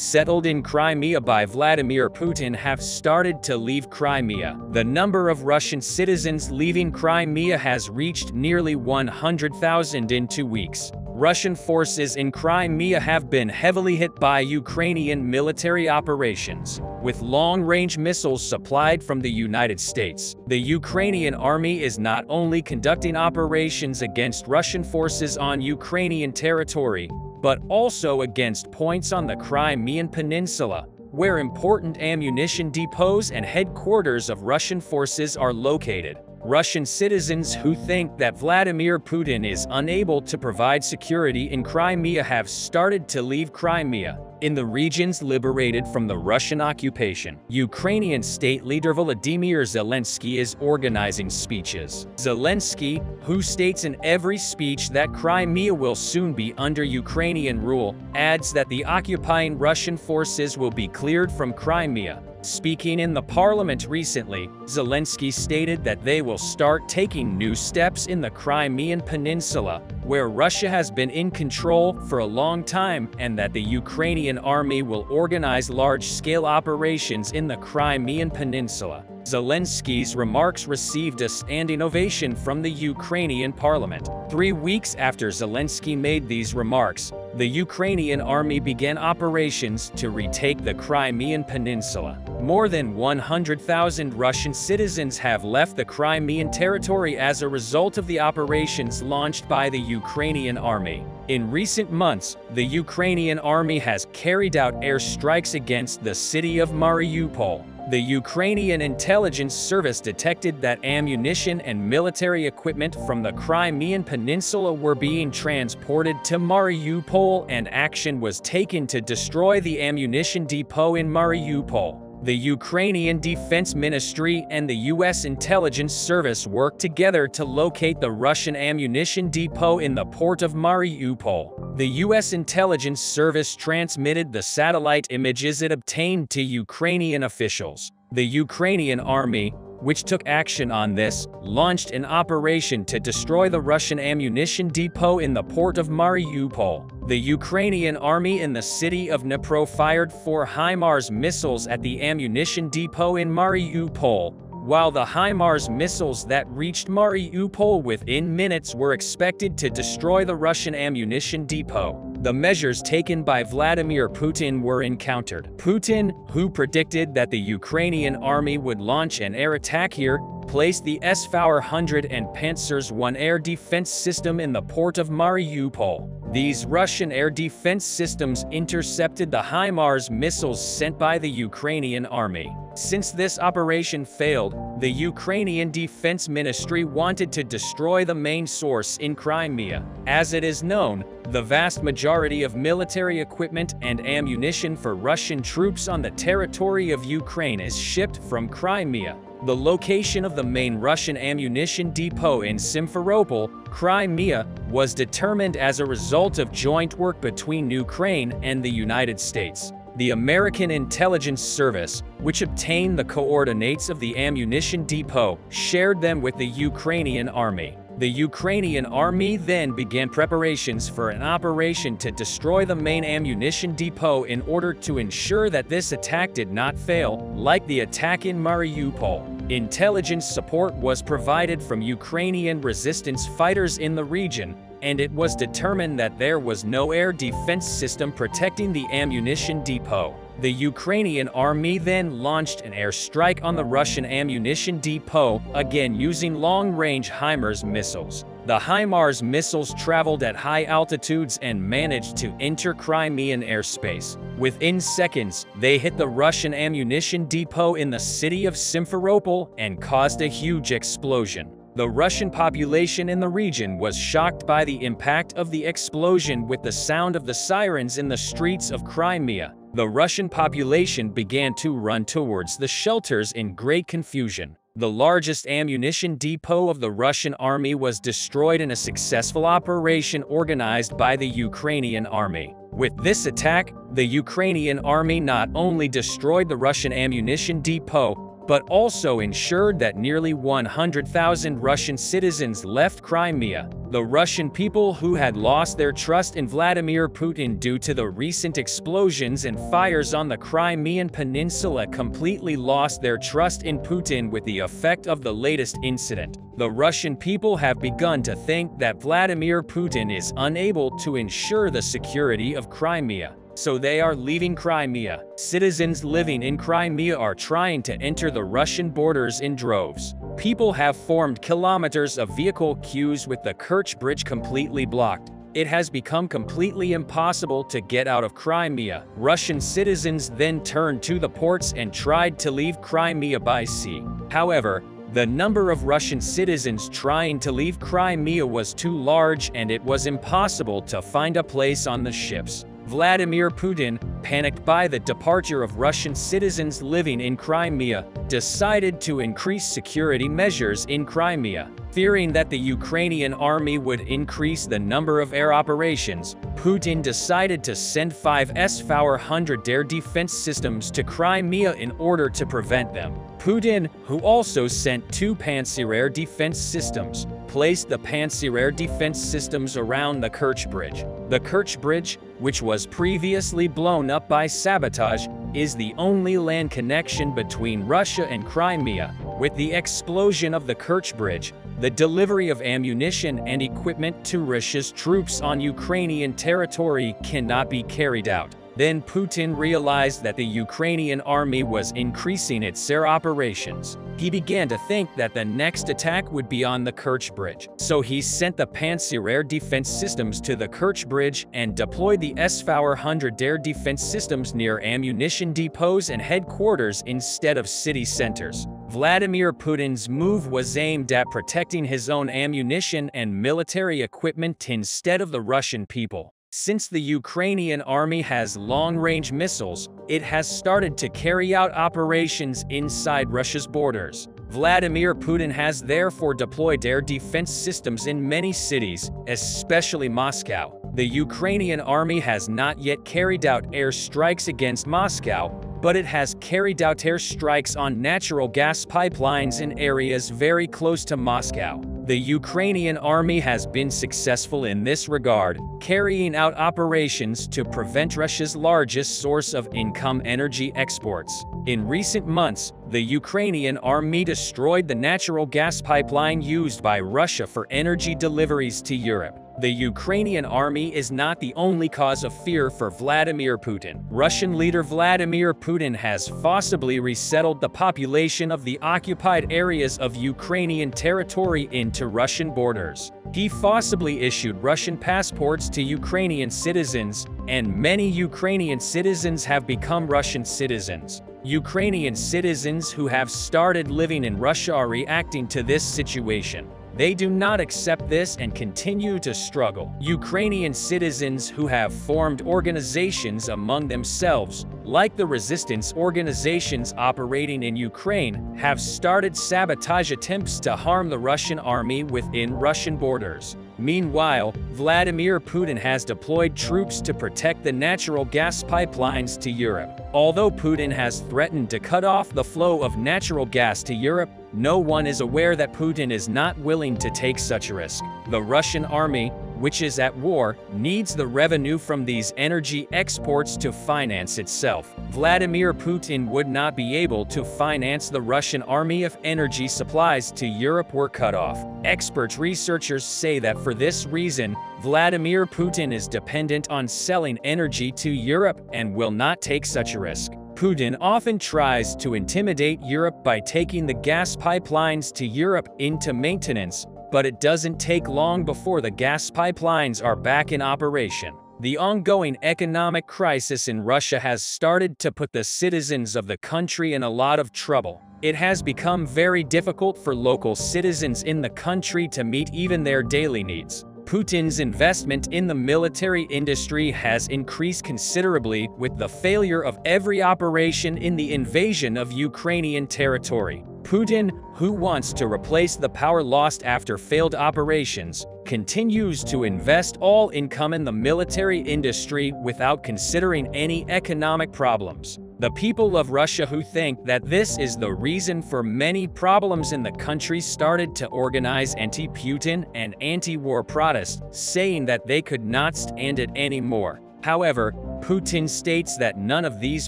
settled in Crimea by Vladimir Putin have started to leave Crimea. The number of Russian citizens leaving Crimea has reached nearly 100,000 in 2 weeks. Russian forces in Crimea have been heavily hit by Ukrainian military operations, with long-range missiles supplied from the United States. The Ukrainian army is not only conducting operations against Russian forces on Ukrainian territory, but also against points on the Crimean Peninsula, where important ammunition depots and headquarters of Russian forces are located. Russian citizens who think that Vladimir Putin is unable to provide security in Crimea have started to leave Crimea. In the regions liberated from the Russian occupation, Ukrainian state leader Volodymyr Zelensky is organizing speeches. Zelensky, who states in every speech that Crimea will soon be under Ukrainian rule, adds that the occupying Russian forces will be cleared from Crimea. Speaking in the parliament recently, Zelensky stated that they will start taking new steps in the Crimean Peninsula, where Russia has been in control for a long time, and that the Ukrainian army will organize large-scale operations in the Crimean Peninsula. Zelensky's remarks received a standing ovation from the Ukrainian parliament. 3 weeks after Zelensky made these remarks, the Ukrainian army began operations to retake the Crimean Peninsula. More than 100,000 Russian citizens have left the Crimean territory as a result of the operations launched by the Ukrainian army. In recent months, the Ukrainian army has carried out airstrikes against the city of Mariupol. The Ukrainian intelligence service detected that ammunition and military equipment from the Crimean Peninsula were being transported to Mariupol, and action was taken to destroy the ammunition depot in Mariupol. The Ukrainian Defense Ministry and the U.S. Intelligence Service worked together to locate the Russian ammunition depot in the port of Mariupol. The U.S. Intelligence Service transmitted the satellite images it obtained to Ukrainian officials. The Ukrainian army, which took action on this, launched an operation to destroy the Russian ammunition depot in the port of Mariupol. The Ukrainian army in the city of Dnipro fired 4 HIMARS missiles at the ammunition depot in Mariupol, while the HIMARS missiles that reached Mariupol within minutes were expected to destroy the Russian ammunition depot. The measures taken by Vladimir Putin were encountered. Putin, who predicted that the Ukrainian army would launch an air attack here, placed the S-400 and Pantsir I air defense system in the port of Mariupol. These Russian air defense systems intercepted the HIMARS missiles sent by the Ukrainian army. Since this operation failed, the Ukrainian Defense Ministry wanted to destroy the main source in Crimea. As it is known, the vast majority of military equipment and ammunition for Russian troops on the territory of Ukraine is shipped from Crimea. The location of the main Russian ammunition depot in Simferopol, Crimea, was determined as a result of joint work between Ukraine and the United States. The American Intelligence Service, which obtained the coordinates of the ammunition depot, shared them with the Ukrainian army. The Ukrainian army then began preparations for an operation to destroy the main ammunition depot in order to ensure that this attack did not fail, like the attack in Mariupol. Intelligence support was provided from Ukrainian resistance fighters in the region, and it was determined that there was no air defense system protecting the ammunition depot. The Ukrainian army then launched an airstrike on the Russian ammunition depot, again using long-range HIMARS missiles. The HIMARS missiles traveled at high altitudes and managed to enter Crimean airspace. Within seconds, they hit the Russian ammunition depot in the city of Simferopol and caused a huge explosion. The Russian population in the region was shocked by the impact of the explosion with the sound of the sirens in the streets of Crimea. The Russian population began to run towards the shelters in great confusion. The largest ammunition depot of the Russian army was destroyed in a successful operation organized by the Ukrainian army. With this attack, the Ukrainian army not only destroyed the Russian ammunition depot, but also ensured that nearly 100,000 Russian citizens left Crimea. The Russian people, who had lost their trust in Vladimir Putin due to the recent explosions and fires on the Crimean Peninsula, completely lost their trust in Putin with the effect of the latest incident. The Russian people have begun to think that Vladimir Putin is unable to ensure the security of Crimea, so they are leaving Crimea. Citizens living in Crimea are trying to enter the Russian borders in droves. People have formed kilometers of vehicle queues with the Kerch Bridge completely blocked. It has become completely impossible to get out of Crimea. Russian citizens then turned to the ports and tried to leave Crimea by sea. However, the number of Russian citizens trying to leave Crimea was too large, and it was impossible to find a place on the ships. Vladimir Putin, panicked by the departure of Russian citizens living in Crimea, decided to increase security measures in Crimea. Fearing that the Ukrainian army would increase the number of air operations, Putin decided to send 5 S-400 air defense systems to Crimea in order to prevent them. Putin, who also sent 2 Pantsir air defense systems, placed the Pantsir air defense systems around the Kerch Bridge. The Kerch Bridge, which was previously blown up by sabotage, is the only land connection between Russia and Crimea. With the explosion of the Kerch Bridge, the delivery of ammunition and equipment to Russia's troops on Ukrainian territory cannot be carried out. Then Putin realized that the Ukrainian army was increasing its air operations. He began to think that the next attack would be on the Kerch Bridge. So he sent the Pantsir air defense systems to the Kerch Bridge and deployed the S-400 air defense systems near ammunition depots and headquarters instead of city centers. Vladimir Putin's move was aimed at protecting his own ammunition and military equipment instead of the Russian people. Since the Ukrainian army has long-range missiles, it has started to carry out operations inside Russia's borders. Vladimir Putin has therefore deployed air defense systems in many cities, especially Moscow. The Ukrainian army has not yet carried out airstrikes against Moscow, but it has carried out airstrikes on natural gas pipelines in areas very close to Moscow. The Ukrainian army has been successful in this regard, carrying out operations to prevent Russia's largest source of income, energy exports. In recent months, the Ukrainian army destroyed the natural gas pipeline used by Russia for energy deliveries to Europe. The Ukrainian army is not the only cause of fear for Vladimir Putin. Russian leader Vladimir Putin has forcibly resettled the population of the occupied areas of Ukrainian territory into Russian borders. He forcibly issued Russian passports to Ukrainian citizens, and many Ukrainian citizens have become Russian citizens. Ukrainian citizens who have started living in Russia are reacting to this situation. They do not accept this and continue to struggle. Ukrainian citizens who have formed organizations among themselves, like the resistance organizations operating in Ukraine, have started sabotage attempts to harm the Russian army within Russian borders. Meanwhile, Vladimir Putin has deployed troops to protect the natural gas pipelines to Europe. Although Putin has threatened to cut off the flow of natural gas to Europe, no one is aware that Putin is not willing to take such a risk. The Russian army, which is at war, needs the revenue from these energy exports to finance itself. Vladimir Putin would not be able to finance the Russian army if energy supplies to Europe were cut off. Expert researchers say that for this reason, Vladimir Putin is dependent on selling energy to Europe and will not take such a risk. Putin often tries to intimidate Europe by taking the gas pipelines to Europe into maintenance, but it doesn't take long before the gas pipelines are back in operation. The ongoing economic crisis in Russia has started to put the citizens of the country in a lot of trouble. It has become very difficult for local citizens in the country to meet even their daily needs. Putin's investment in the military industry has increased considerably with the failure of every operation in the invasion of Ukrainian territory. Putin, who wants to replace the power lost after failed operations, continues to invest all income in the military industry without considering any economic problems. The people of Russia who think that this is the reason for many problems in the country started to organize anti-Putin and anti-war protests, saying that they could not stand it anymore. However, Putin states that none of these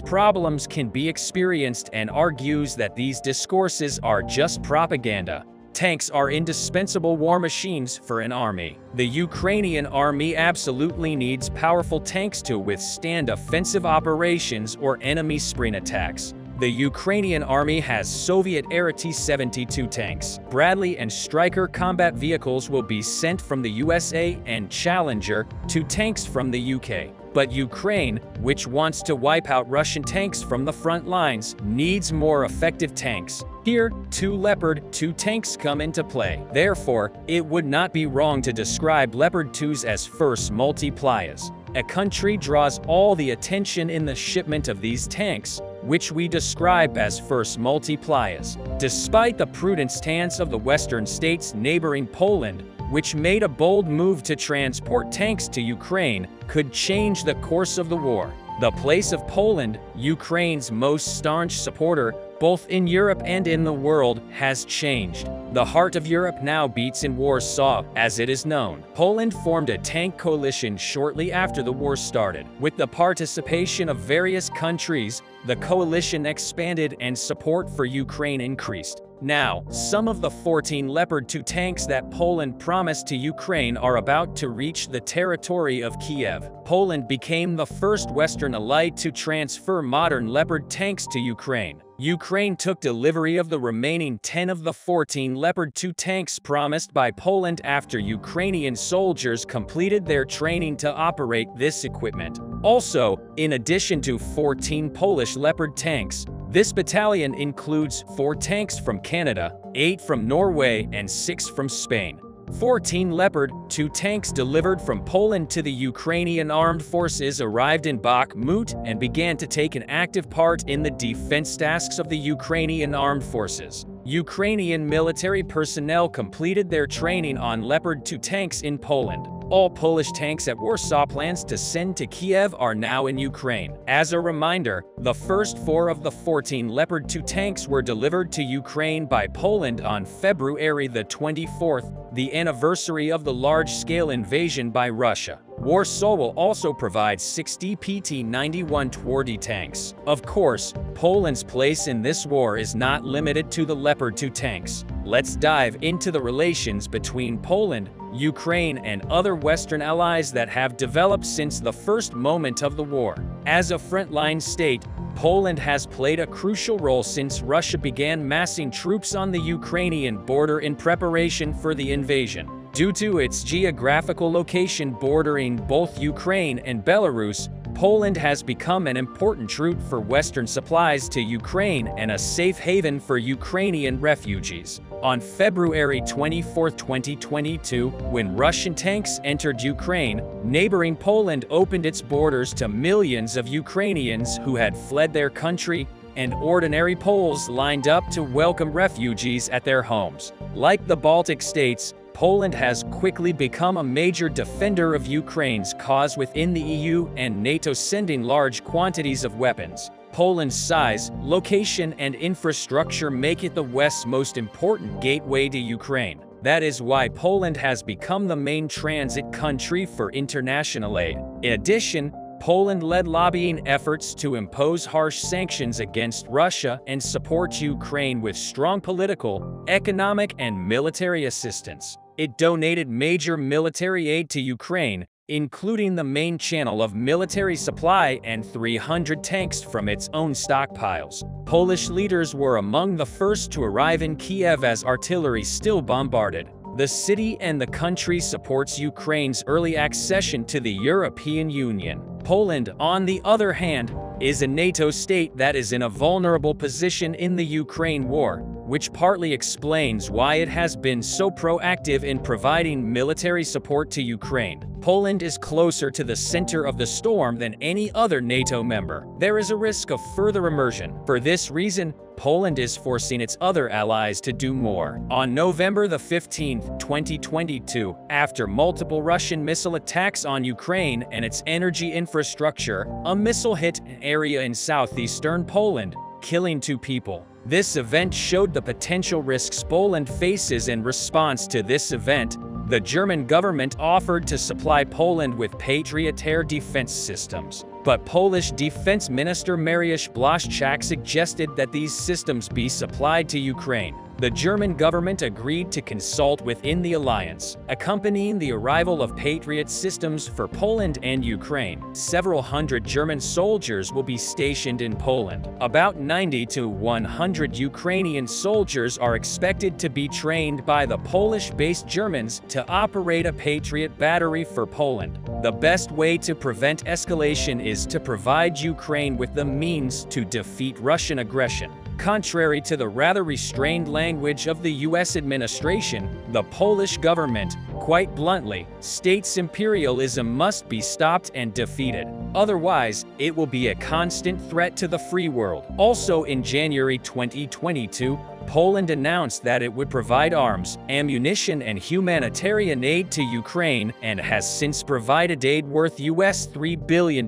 problems can be experienced and argues that these discourses are just propaganda. Tanks are indispensable war machines for an army. The Ukrainian army absolutely needs powerful tanks to withstand offensive operations or enemy spring attacks. The Ukrainian army has Soviet-era T-72 tanks. Bradley and Stryker combat vehicles will be sent from the USA and Challenger, 2 tanks from the UK. But Ukraine, which wants to wipe out Russian tanks from the front lines, needs more effective tanks. Here, 2 Leopard 2 tanks come into play. Therefore, it would not be wrong to describe Leopard 2s as first multipliers. A country draws all the attention in the shipment of these tanks, which we describe as first multipliers. Despite the prudent stance of the Western states neighboring Poland, which made a bold move to transport tanks to Ukraine, could change the course of the war. The place of Poland, Ukraine's most staunch supporter, both in Europe and in the world, has changed. The heart of Europe now beats in Warsaw, as it is known. Poland formed a tank coalition shortly after the war started. With the participation of various countries, the coalition expanded and support for Ukraine increased. Now, some of the 14 Leopard 2 tanks that Poland promised to Ukraine are about to reach the territory of Kiev. Poland became the first Western ally to transfer modern Leopard tanks to Ukraine. Ukraine took delivery of the remaining 10 of the 14 Leopard 2 tanks promised by Poland after Ukrainian soldiers completed their training to operate this equipment. Also, in addition to 14 Polish Leopard tanks, this battalion includes 4 tanks from Canada, 8 from Norway, and 6 from Spain. 14 Leopard 2 tanks delivered from Poland to the Ukrainian armed forces arrived in Bakhmut and began to take an active part in the defense tasks of the Ukrainian armed forces. Ukrainian military personnel completed their training on Leopard 2 tanks in Poland. All Polish tanks at Warsaw plans to send to Kiev are now in Ukraine. As a reminder, the first 4 of the 14 Leopard 2 tanks were delivered to Ukraine by Poland on February the 24th, the anniversary of the large-scale invasion by Russia. Warsaw will also provide 60 PT-91 Twardy tanks. Of course, Poland's place in this war is not limited to the Leopard 2 tanks. Let's dive into the relations between Poland, Ukraine, and other Western allies that have developed since the first moment of the war. As a frontline state, Poland has played a crucial role since Russia began massing troops on the Ukrainian border in preparation for the invasion. Due to its geographical location bordering both Ukraine and Belarus, Poland has become an important route for Western supplies to Ukraine and a safe haven for Ukrainian refugees. On February 24, 2022, when Russian tanks entered Ukraine, neighboring Poland opened its borders to millions of Ukrainians who had fled their country, and ordinary Poles lined up to welcome refugees at their homes. Like the Baltic states, Poland has quickly become a major defender of Ukraine's cause within the EU and NATO, sending large quantities of weapons. Poland's size, location, and infrastructure make it the West's most important gateway to Ukraine. That is why Poland has become the main transit country for international aid. In addition, Poland led lobbying efforts to impose harsh sanctions against Russia and support Ukraine with strong political, economic, and military assistance. It donated major military aid to Ukraine, including the main channel of military supply and 300 tanks from its own stockpiles. Polish leaders were among the first to arrive in Kiev as artillery still bombarded. The city and the country supports Ukraine's early accession to the European Union. Poland, on the other hand, is a NATO state that is in a vulnerable position in the Ukraine war, which partly explains why it has been so proactive in providing military support to Ukraine. Poland is closer to the center of the storm than any other NATO member. There is a risk of further immersion. For this reason, Poland is forcing its other allies to do more. On November the 15th, 2022, after multiple Russian missile attacks on Ukraine and its energy infrastructure, infrastructure, a missile hit an area in southeastern Poland, killing 2 people. This event showed the potential risks Poland faces. In response to this event, the German government offered to supply Poland with Patriot air defense systems. But Polish Defense Minister Mariusz Błaszczak suggested that these systems be supplied to Ukraine. The German government agreed to consult within the alliance. Accompanying the arrival of Patriot systems for Poland and Ukraine, several hundred German soldiers will be stationed in Poland. About 90 to 100 Ukrainian soldiers are expected to be trained by the Polish-based Germans to operate a Patriot battery for Poland. The best way to prevent escalation is to provide Ukraine with the means to defeat Russian aggression. Contrary to the rather restrained language of the US administration, the Polish government, quite bluntly, states imperialism must be stopped and defeated. Otherwise, it will be a constant threat to the free world. Also in January 2022, Poland announced that it would provide arms, ammunition, and humanitarian aid to Ukraine and has since provided aid worth US $3 billion.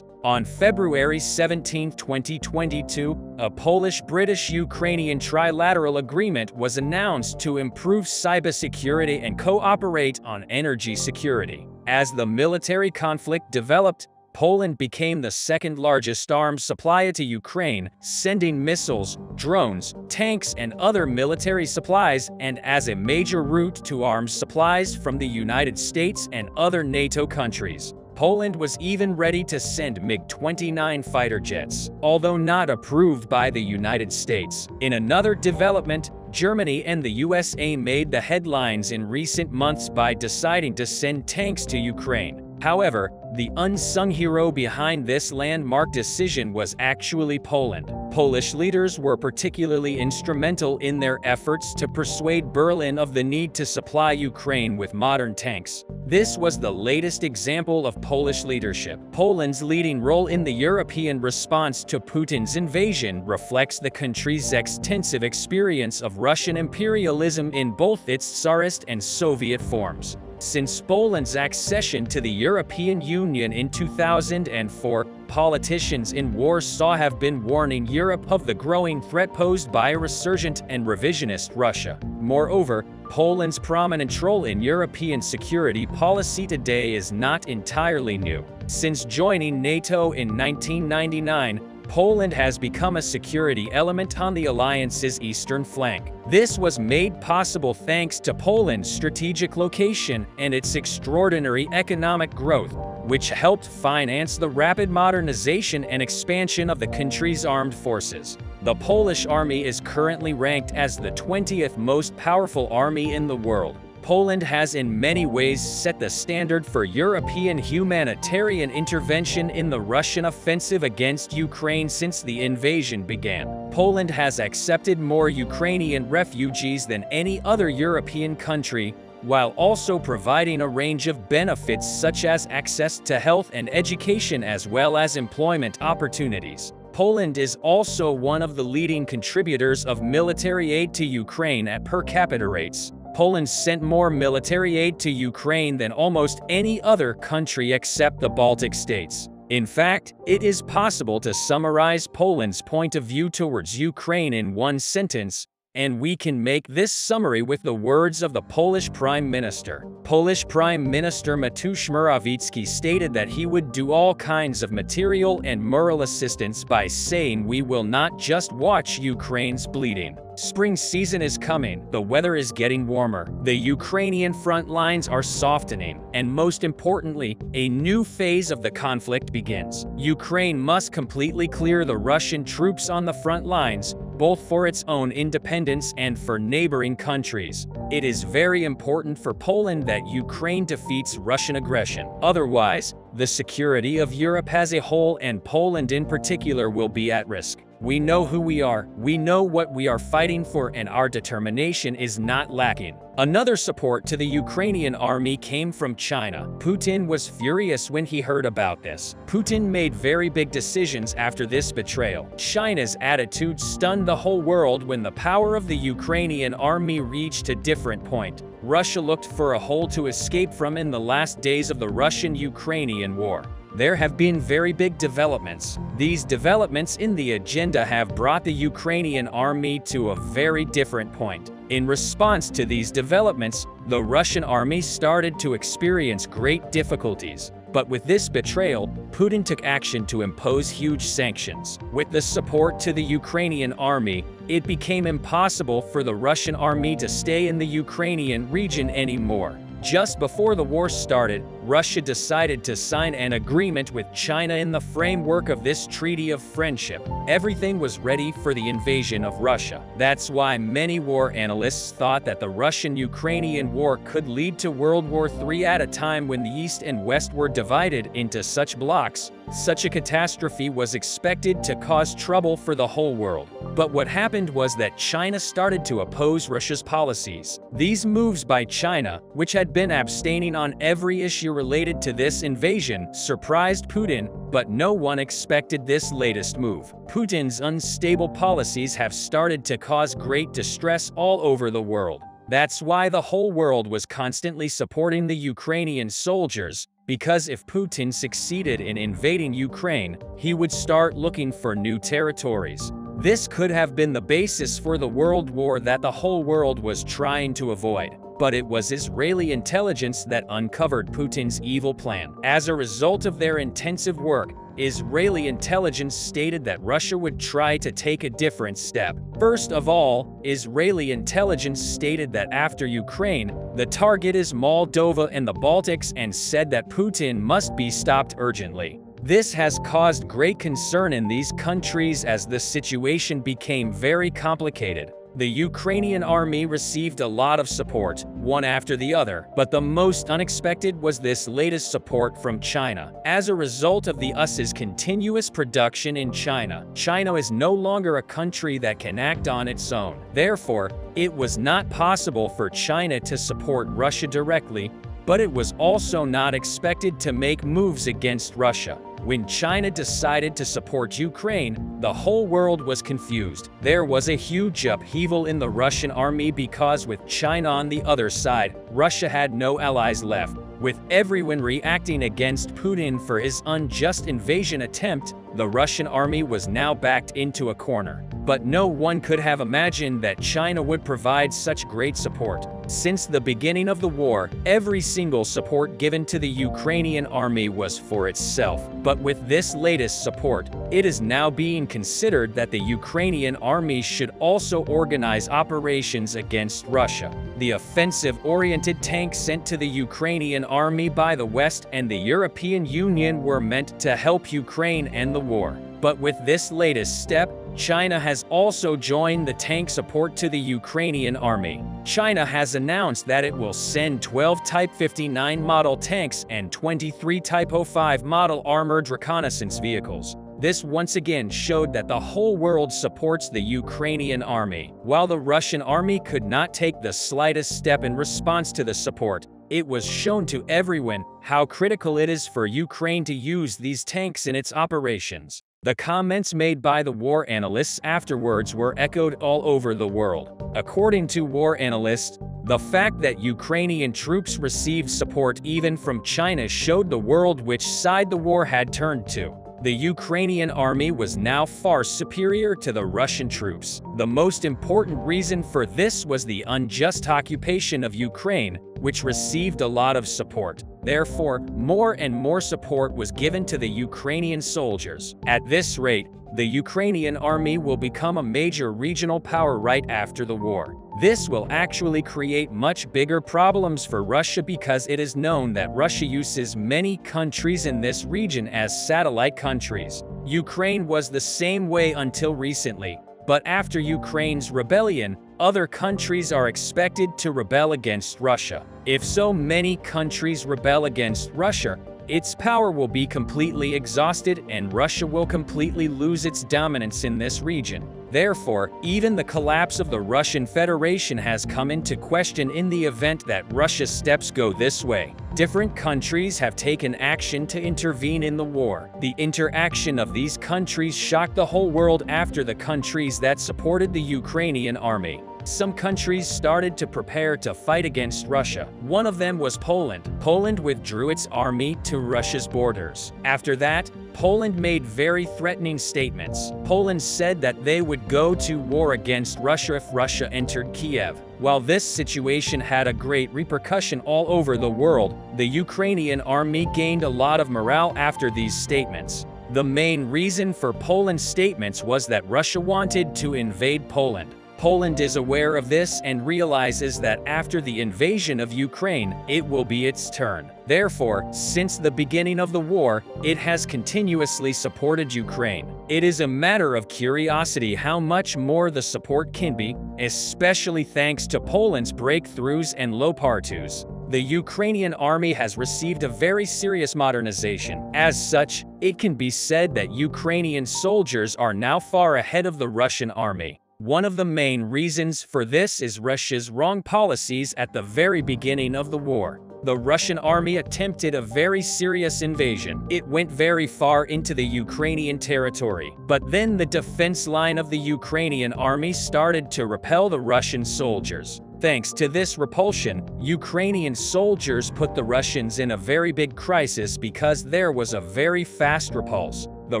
On February 17, 2022, a Polish-British-Ukrainian trilateral agreement was announced to improve cybersecurity and cooperate on energy security. As the military conflict developed, Poland became the second-largest arms supplier to Ukraine, sending missiles, drones, tanks, and other military supplies, and as a major route to arms supplies from the United States and other NATO countries. Poland was even ready to send MiG-29 fighter jets, although not approved by the United States. In another development, Germany and the USA made the headlines in recent months by deciding to send tanks to Ukraine. However, the unsung hero behind this landmark decision was actually Poland. Polish leaders were particularly instrumental in their efforts to persuade Berlin of the need to supply Ukraine with modern tanks. This was the latest example of Polish leadership. Poland's leading role in the European response to Putin's invasion reflects the country's extensive experience of Russian imperialism in both its Tsarist and Soviet forms. Since Poland's accession to the European Union in 2004, politicians in Warsaw have been warning Europe of the growing threat posed by resurgent and revisionist Russia. Moreover, Poland's prominent role in European security policy today is not entirely new. Since joining NATO in 1999, Poland has become a security element on the alliance's eastern flank. This was made possible thanks to Poland's strategic location and its extraordinary economic growth, which helped finance the rapid modernization and expansion of the country's armed forces. The Polish army is currently ranked as the 20th most powerful army in the world. Poland has in many ways set the standard for European humanitarian intervention in the Russian offensive against Ukraine since the invasion began. Poland has accepted more Ukrainian refugees than any other European country, while also providing a range of benefits such as access to health and education as well as employment opportunities. Poland is also one of the leading contributors of military aid to Ukraine at per capita rates. Poland sent more military aid to Ukraine than almost any other country except the Baltic states. In fact, it is possible to summarize Poland's point of view towards Ukraine in one sentence, and we can make this summary with the words of the Polish Prime Minister. Polish Prime Minister Mateusz Morawiecki stated that he would do all kinds of material and moral assistance by saying, "We will not just watch Ukraine's bleeding." Spring season is coming, the weather is getting warmer, the Ukrainian front lines are softening, and most importantly, a new phase of the conflict begins. Ukraine must completely clear the Russian troops on the front lines, both for its own independence and for neighboring countries. It is very important for Poland that Ukraine defeats Russian aggression. Otherwise, the security of Europe as a whole and Poland in particular will be at risk. We know who we are, we know what we are fighting for, and our determination is not lacking. Another support to the Ukrainian army came from China. Putin was furious when he heard about this. Putin made very big decisions after this betrayal. China's attitude stunned the whole world when the power of the Ukrainian army reached a different point. Russia looked for a hole to escape from in the last days of the Russian-Ukrainian war. there have been very big developments. These developments in the agenda have brought the Ukrainian army to a very different point. In response to these developments, the Russian army started to experience great difficulties. But with this betrayal, Putin took action to impose huge sanctions. With the support to the Ukrainian army, it became impossible for the Russian army to stay in the Ukrainian region anymore. Just before the war started, Russia decided to sign an agreement with China in the framework of this treaty of friendship. Everything was ready for the invasion of Russia. That's why many war analysts thought that the Russian-Ukrainian war could lead to World War III at a time when the East and West were divided into such blocks. Such a catastrophe was expected to cause trouble for the whole world. But what happened was that China started to oppose Russia's policies. These moves by China, which had been abstaining on every issue related to this invasion, surprised Putin, but no one expected this latest move. Putin's unstable policies have started to cause great distress all over the world. That's why the whole world was constantly supporting the Ukrainian soldiers, because if Putin succeeded in invading Ukraine, he would start looking for new territories. This could have been the basis for the world war that the whole world was trying to avoid. But it was Israeli intelligence that uncovered Putin's evil plan. As a result of their intensive work, Israeli intelligence stated that Russia would try to take a different step. First of all, Israeli intelligence stated that after Ukraine, the target is Moldova and the Baltics, and said that Putin must be stopped urgently. This has caused great concern in these countries as the situation became very complicated. The Ukrainian army received a lot of support, one after the other, but the most unexpected was this latest support from China. As a result of the US's continuous production in China, China is no longer a country that can act on its own. Therefore, it was not possible for China to support Russia directly, but it was also not expected to make moves against Russia. When China decided to support Ukraine, the whole world was confused. There was a huge upheaval in the Russian army because with China on the other side, Russia had no allies left. With everyone reacting against Putin for his unjust invasion attempt, the Russian army was now backed into a corner. But no one could have imagined that China would provide such great support. Since the beginning of the war, every single support given to the Ukrainian army was for itself. But with this latest support, it is now being considered that the Ukrainian army should also organize operations against Russia. The offensive-oriented tanks sent to the Ukrainian army by the West and the European Union were meant to help Ukraine end the war. But with this latest step, China has also joined the tank support to the Ukrainian army. China has announced that it will send 12 Type 59 model tanks and 23 Type 05 model armored reconnaissance vehicles. This once again showed that the whole world supports the Ukrainian army. While the Russian army could not take the slightest step in response to the support, it was shown to everyone how critical it is for Ukraine to use these tanks in its operations. The comments made by the war analysts afterwards were echoed all over the world. According to war analysts, the fact that Ukrainian troops received support even from China showed the world which side the war had turned to. The Ukrainian army was now far superior to the Russian troops. The most important reason for this was the unjust occupation of Ukraine, which received a lot of support. Therefore, more and more support was given to the Ukrainian soldiers. At this rate, the Ukrainian army will become a major regional power right after the war. This will actually create much bigger problems for Russia because it is known that Russia uses many countries in this region as satellite countries. Ukraine was the same way until recently, but after Ukraine's rebellion, other countries are expected to rebel against Russia. If so many countries rebel against Russia, its power will be completely exhausted and Russia will completely lose its dominance in this region. Therefore, even the collapse of the Russian Federation has come into question in the event that Russia's steps go this way. Different countries have taken action to intervene in the war. The interaction of these countries shocked the whole world after the countries that supported the Ukrainian army. some countries started to prepare to fight against Russia. One of them was Poland. Poland withdrew its army to Russia's borders. After that, Poland made very threatening statements. Poland said that they would go to war against Russia if Russia entered Kiev. While this situation had a great repercussion all over the world, the Ukrainian army gained a lot of morale after these statements. The main reason for Poland's statements was that Russia wanted to invade Poland. Poland is aware of this and realizes that after the invasion of Ukraine, it will be its turn. Therefore, since the beginning of the war, it has continuously supported Ukraine. It is a matter of curiosity how much more the support can be, especially thanks to Poland's breakthroughs and Leopardus. The Ukrainian army has received a very serious modernization. As such, it can be said that Ukrainian soldiers are now far ahead of the Russian army. One of the main reasons for this is Russia's wrong policies at the very beginning of the war. The Russian army attempted a very serious invasion. It went very far into the Ukrainian territory. But then the defense line of the Ukrainian army started to repel the Russian soldiers. Thanks to this repulsion, Ukrainian soldiers put the Russians in a very big crisis because there was a very fast repulse. The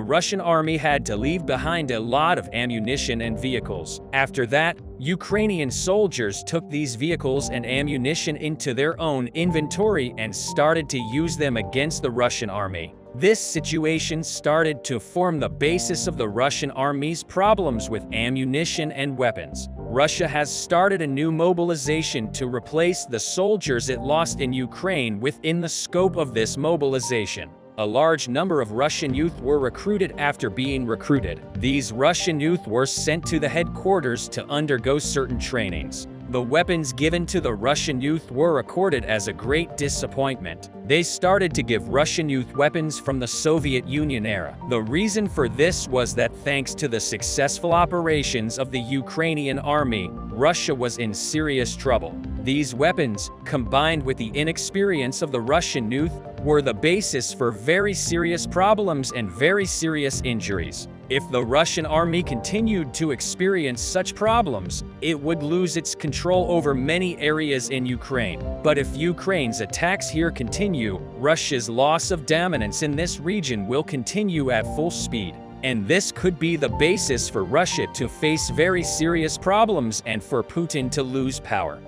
Russian army had to leave behind a lot of ammunition and vehicles. After that, Ukrainian soldiers took these vehicles and ammunition into their own inventory and started to use them against the Russian army. This situation started to form the basis of the Russian army's problems with ammunition and weapons. Russia has started a new mobilization to replace the soldiers it lost in Ukraine within the scope of this mobilization. A large number of Russian youth were recruited after being recruited. These Russian youth were sent to the headquarters to undergo certain trainings. The weapons given to the Russian youth were recorded as a great disappointment. They started to give Russian youth weapons from the Soviet Union era. The reason for this was that thanks to the successful operations of the Ukrainian army, Russia was in serious trouble. These weapons, combined with the inexperience of the Russian youth, were the basis for very serious problems and very serious injuries. If the Russian army continued to experience such problems, it would lose its control over many areas in Ukraine. But if Ukraine's attacks here continue, Russia's loss of dominance in this region will continue at full speed. And this could be the basis for Russia to face very serious problems and for Putin to lose power.